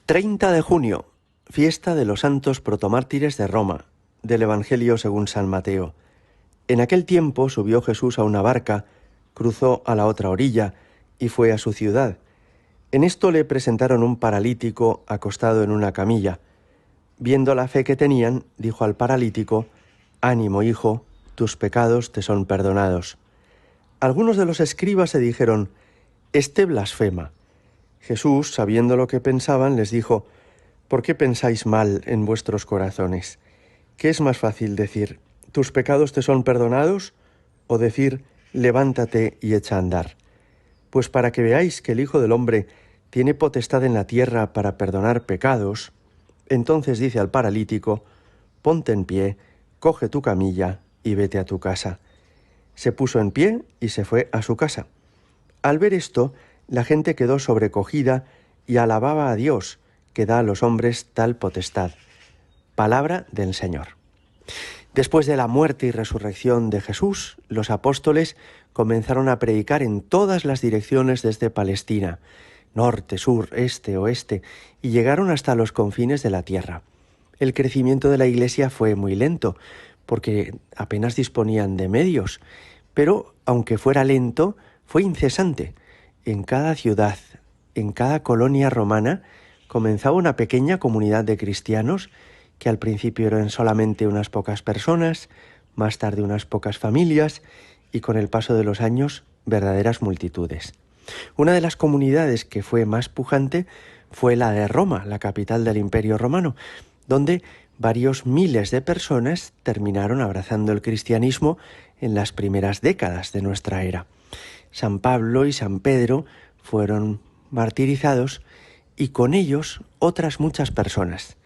30 de junio, fiesta de los santos protomártires de Roma, del Evangelio según San Mateo. En aquel tiempo subió Jesús a una barca, cruzó a la otra orilla y fue a su ciudad. En esto le presentaron un paralítico acostado en una camilla. Viendo la fe que tenían, dijo al paralítico: «Ánimo, hijo, tus pecados te son perdonados». Algunos de los escribas se dijeron: «Este blasfema». Jesús, sabiendo lo que pensaban, les dijo: «¿Por qué pensáis mal en vuestros corazones? ¿Qué es más fácil decir: tus pecados te son perdonados, o decir: levántate y echa a andar? Pues para que veáis que el Hijo del Hombre tiene potestad en la tierra para perdonar pecados». Entonces dice al paralítico: «Ponte en pie, coge tu camilla y vete a tu casa». Se puso en pie y se fue a su casa. Al ver esto, la gente quedó sobrecogida y alababa a Dios, que da a los hombres tal potestad. Palabra del Señor. Después de la muerte y resurrección de Jesús, los apóstoles comenzaron a predicar en todas las direcciones desde Palestina, norte, sur, este, oeste, y llegaron hasta los confines de la tierra. El crecimiento de la Iglesia fue muy lento, porque apenas disponían de medios, pero aunque fuera lento, fue incesante. En cada ciudad, en cada colonia romana, comenzaba una pequeña comunidad de cristianos que al principio eran solamente unas pocas personas, más tarde unas pocas familias y con el paso de los años verdaderas multitudes. Una de las comunidades que fue más pujante fue la de Roma, la capital del Imperio Romano, donde varios miles de personas terminaron abrazando el cristianismo en las primeras décadas de nuestra era. San Pablo y San Pedro fueron martirizados y con ellos otras muchas personas.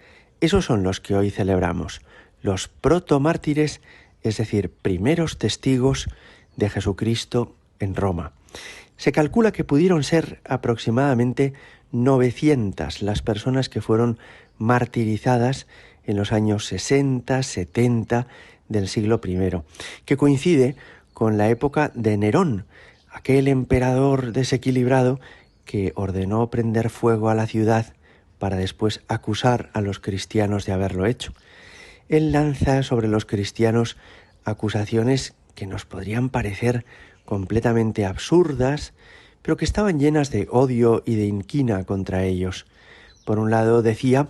Esos son los que hoy celebramos, los protomártires, es decir, primeros testigos de Jesucristo en Roma. Se calcula que pudieron ser aproximadamente 900 las personas que fueron martirizadas en los años 60, 70 del siglo I, que coincide con la época de Nerón, aquel emperador desequilibrado que ordenó prender fuego a la ciudad para después acusar a los cristianos de haberlo hecho. Él lanza sobre los cristianos acusaciones que nos podrían parecer completamente absurdas, pero que estaban llenas de odio y de inquina contra ellos. Por un lado decía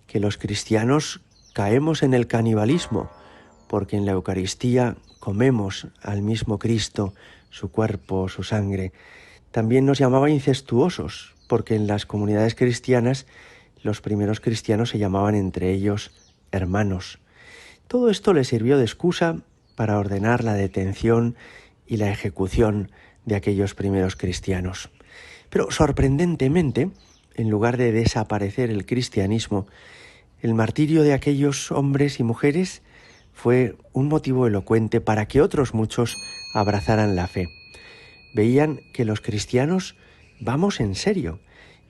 que los cristianos caemos en el canibalismo, porque en la Eucaristía comemos al mismo Cristo, su cuerpo, su sangre. También nos llamaba incestuosos, porque en las comunidades cristianas los primeros cristianos se llamaban entre ellos hermanos. Todo esto le sirvió de excusa para ordenar la detención y la ejecución de aquellos primeros cristianos. Pero sorprendentemente, en lugar de desaparecer el cristianismo, el martirio de aquellos hombres y mujeres fue un motivo elocuente para que otros muchos abrazaran la fe. Veían que los cristianos vamos en serio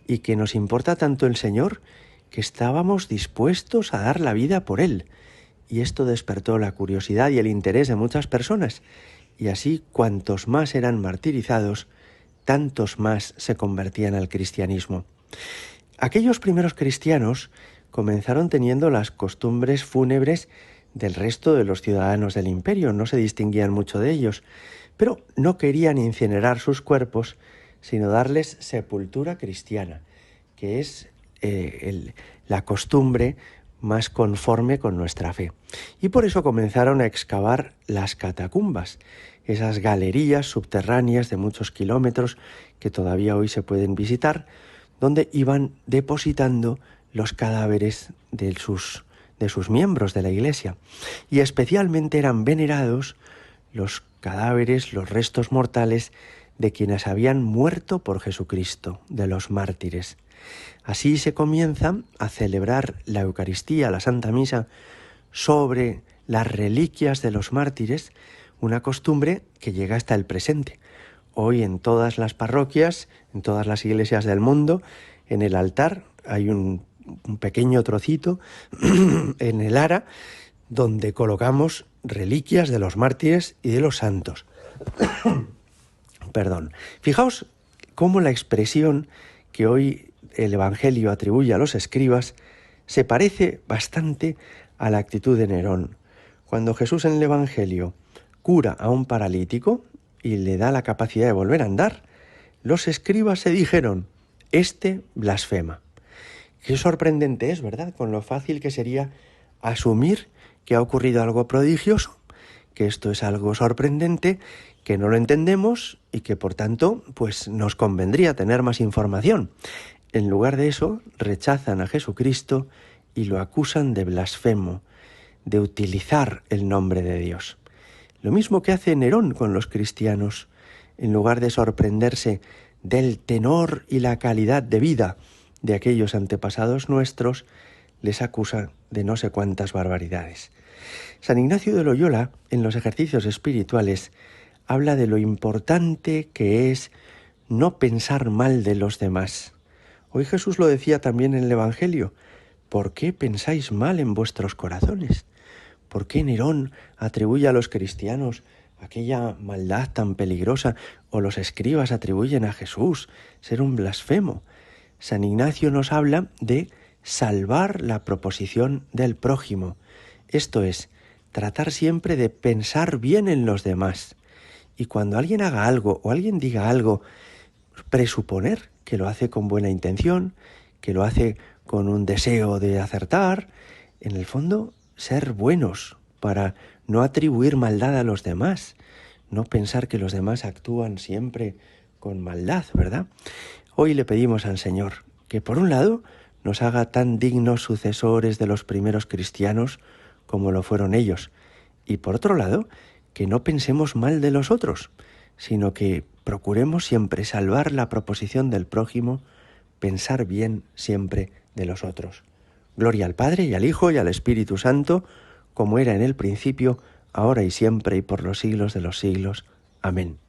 y que nos importa tanto el Señor que estábamos dispuestos a dar la vida por Él. Y esto despertó la curiosidad y el interés de muchas personas. Y así, cuantos más eran martirizados, tantos más se convertían al cristianismo. Aquellos primeros cristianos comenzaron teniendo las costumbres fúnebres del resto de los ciudadanos del imperio, no se distinguían mucho de ellos, pero no querían incinerar sus cuerpos, sino darles sepultura cristiana, que es la costumbre más conforme con nuestra fe. Y por eso comenzaron a excavar las catacumbas, esas galerías subterráneas de muchos kilómetros que todavía hoy se pueden visitar, donde iban depositando los cadáveres de sus miembros de la Iglesia. Y especialmente eran venerados los cadáveres, los restos mortales de quienes habían muerto por Jesucristo, de los mártires. Así se comienza a celebrar la Eucaristía, la Santa Misa, sobre las reliquias de los mártires, una costumbre que llega hasta el presente. Hoy en todas las parroquias, en todas las iglesias del mundo, en el altar hay un pequeño trocito en el ara donde colocamos reliquias de los mártires y de los santos. Perdón. Fijaos cómo la expresión que hoy el Evangelio atribuye a los escribas se parece bastante a la actitud de Nerón. Cuando Jesús en el Evangelio cura a un paralítico y le da la capacidad de volver a andar, los escribas se dijeron: este blasfema. Qué sorprendente es, ¿verdad?, con lo fácil que sería asumir que ha ocurrido algo prodigioso, que esto es algo sorprendente, que no lo entendemos y que por tanto pues nos convendría tener más información. En lugar de eso, rechazan a Jesucristo y lo acusan de blasfemo, de utilizar el nombre de Dios. Lo mismo que hace Nerón con los cristianos. En lugar de sorprenderse del tenor y la calidad de vida de aquellos antepasados nuestros, les acusa de no sé cuántas barbaridades. San Ignacio de Loyola, en los ejercicios espirituales, habla de lo importante que es no pensar mal de los demás. Hoy Jesús lo decía también en el Evangelio: ¿por qué pensáis mal en vuestros corazones? ¿Por qué Nerón atribuye a los cristianos aquella maldad tan peligrosa, o los escribas atribuyen a Jesús ser un blasfemo? San Ignacio nos habla de salvar la proposición del prójimo, esto es, tratar siempre de pensar bien en los demás. Y cuando alguien haga algo o alguien diga algo, presuponer que lo hace con buena intención, que lo hace con un deseo de acertar. En el fondo, ser buenos para no atribuir maldad a los demás, no pensar que los demás actúan siempre con maldad, ¿verdad? Hoy le pedimos al Señor que, por un lado, nos haga tan dignos sucesores de los primeros cristianos como lo fueron ellos, y por otro lado, que no pensemos mal de los otros, sino que procuremos siempre salvar la proposición del prójimo, pensar bien siempre de los otros. Gloria al Padre, y al Hijo, y al Espíritu Santo, como era en el principio, ahora y siempre, y por los siglos de los siglos. Amén.